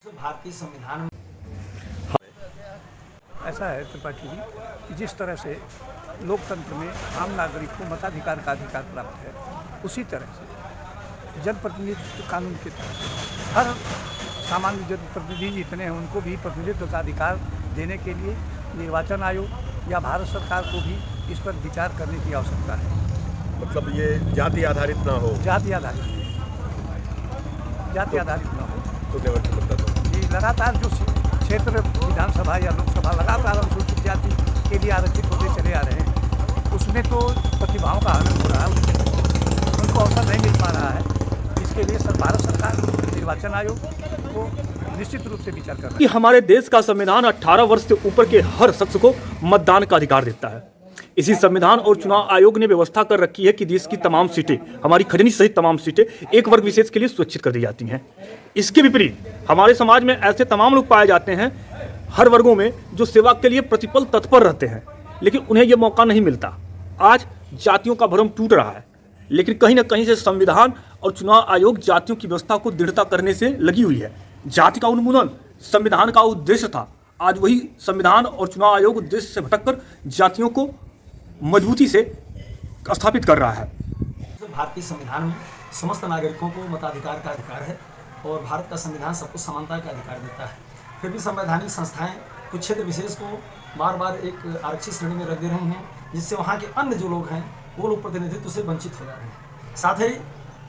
भारतीय संविधान में ऐसा है त्रिपाठी जी कि जिस तरह से लोकतंत्र में आम नागरिक को मताधिकार का अधिकार प्राप्त है, उसी तरह से जनप्रतिनिधित्व कानून के तहत हर सामान्य जनप्रतिनिधि जितने हैं उनको भी प्रतिनिधित्व का अधिकार देने के लिए निर्वाचन आयोग या भारत सरकार को भी इस पर विचार करने की आवश्यकता है। मतलब ये जाति आधारित ना हो, जाति आधारित ना हो तो ये लगातार जो क्षेत्र विधानसभा या लोकसभा लगातार अनुसूचित जाति के लिए आरक्षित होते चले आ रहे हैं, उसमें तो प्रतिभाओं का हनन हो रहा है, उनको अवसर नहीं मिल पा रहा है। इसके लिए भारत सरकार निर्वाचन आयोग को निश्चित रूप से विचार कर रहा है। कि हमारे देश का संविधान 18 वर्ष से ऊपर के हर शख्स को मतदान का अधिकार देता है। इसी संविधान और चुनाव आयोग ने व्यवस्था कर रखी है कि देश की तमाम सीटें, हमारी खजनी सहित तमाम सीटें एक वर्ग विशेष के लिए सुरक्षित कर दी जाती हैं। इसके विपरीत हमारे समाज में ऐसे तमाम लोग पाए जाते हैं हर वर्गों में जो सेवा के लिए प्रतिपल तत्पर रहते हैं, लेकिन उन्हें यह मौका नहीं मिलता। आज जातियों का भ्रम टूट रहा है, लेकिन कहीं ना कहीं से संविधान और चुनाव आयोग जातियों की व्यवस्था को दृढ़ता करने से लगी हुई है। जाति का उन्मूलन संविधान का उद्देश्य था, आज वही संविधान और चुनाव आयोग उद्देश्य से भटककर जातियों को मजबूती से स्थापित कर रहा है। भारतीय संविधान में समस्त नागरिकों को मताधिकार का अधिकार है और भारत का संविधान सबको समानता का अधिकार देता है। फिर भी संवैधानिक संस्थाएं कुछ क्षेत्र विशेष को बार बार एक आरक्षित श्रेणी में रख दे रही हैं, जिससे वहाँ के अन्य जो लोग हैं वो लोग प्रतिनिधित्व से वंचित हो जा रहे हैं। साथ ही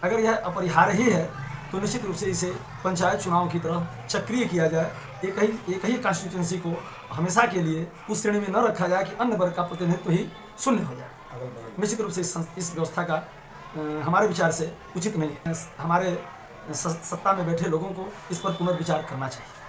अगर यह अपरिहार्य ही है तो निश्चित रूप से इसे पंचायत चुनाव की तरह चक्रीय किया जाए। एक ही कॉन्स्टिट्यूंसी को हमेशा के लिए उस श्रेणी में न रखा जाए कि अन्य वर्ग का प्रतिनिधित्व ही शून्य हो जाए। निश्चित रूप से इस व्यवस्था का हमारे विचार से उचित नहीं है। हमारे सत्ता में बैठे लोगों को इस पर पुनर्विचार करना चाहिए।